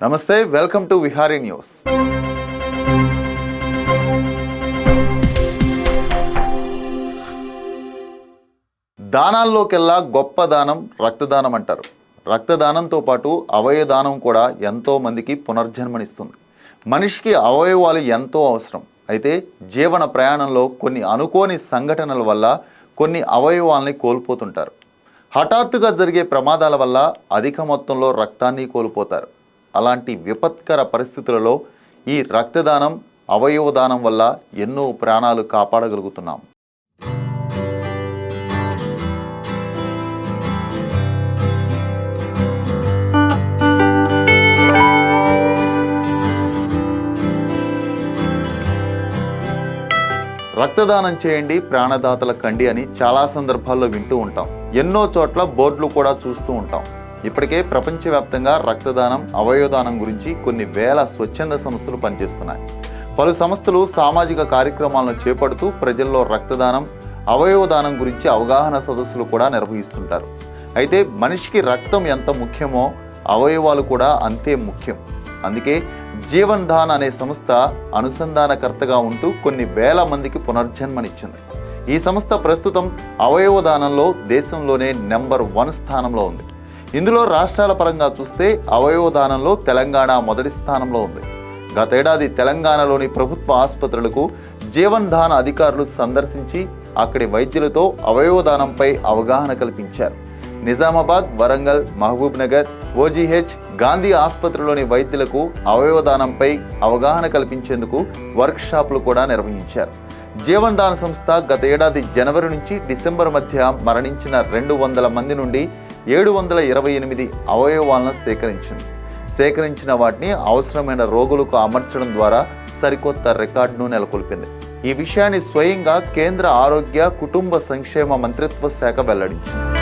నమస్తే, welcome to Vihari news. దానాల్లోకెల్లా గొప్ప దానం రక్తదానం అంటారు. రక్తదానంతో పాటు అవయవదానం కూడా ఎంతో మందికి పునర్జన్మనిస్తుంది. మనిషికి అవయవాలు ఎంతో అవసరం. అయితే జీవన ప్రయాణంలో కొన్ని అనుకోని సంఘటనల వల్ల కొన్ని అవయవాల్ని కోల్పోతుంటారు. హఠాత్తుగా జరిగే ప్రమాదాల వల్ల అధిక మొత్తంలో రక్తాన్ని కోల్పోతారు. అలాంటి విపత్కర పరిస్థితులలో ఈ రక్తదానం, అవయవదానం వల్ల ఎన్నో ప్రాణాలు కాపాడగలుగుతున్నాం. రక్తదానం చేయండి, ప్రాణదాతల కండి అని చాలా సందర్భాల్లో వింటూ ఉంటాం. ఎన్నో చోట్ల బోర్డులు కూడా చూస్తూ ఉంటాం. ఇప్పటికే ప్రపంచవ్యాప్తంగా రక్తదానం, అవయవదానం గురించి కొన్ని వేల స్వచ్ఛంద సంస్థలు పనిచేస్తున్నాయి. పలు సంస్థలు సామాజిక కార్యక్రమాలను చేపడుతూ ప్రజల్లో రక్తదానం, అవయవదానం గురించి అవగాహన సదస్సులు కూడా నిర్వహిస్తుంటారు. అయితే మనిషికి రక్తం ఎంత ముఖ్యమో అవయవాలు కూడా అంతే ముఖ్యం. అందుకే జీవన్ దాన్ అనే సంస్థ అనుసంధానకర్తగా ఉంటూ కొన్ని వేల మందికి పునర్జన్మనిచ్చింది. ఈ సంస్థ ప్రస్తుతం అవయవదానంలో దేశంలోనే నెంబర్ 1 స్థానంలో ఉంది. ఇందులో రాష్ట్రాల పరంగా చూస్తే అవయవదానంలో తెలంగాణ మొదటి స్థానంలో ఉంది. గతేడాది తెలంగాణలోని ప్రభుత్వ ఆసుపత్రులకు జీవన్ దాన్ అధికారులు సందర్శించి అక్కడి వైద్యులతో అవయవదానంపై అవగాహన కల్పించారు. నిజామాబాద్, వరంగల్, మహబూబ్ నగర్, OGH, గాంధీ ఆసుపత్రిలోని వైద్యులకు అవయవదానంపై అవగాహన కల్పించేందుకు వర్క్షాపులు కూడా నిర్వహించారు. జీవన్ దాన్ సంస్థ గత ఏడాది జనవరి నుంచి డిసెంబర్ మధ్య మరణించిన 200 మంది నుండి 728 అవయవాలను సేకరించిన వాటిని అవసరమైన రోగులకు అమర్చడం ద్వారా సరికొత్త రికార్డును నెలకొల్పింది. ఈ విషయాన్ని స్వయంగా కేంద్ర ఆరోగ్య, కుటుంబ సంక్షేమ మంత్రిత్వ శాఖ వెల్లడించింది.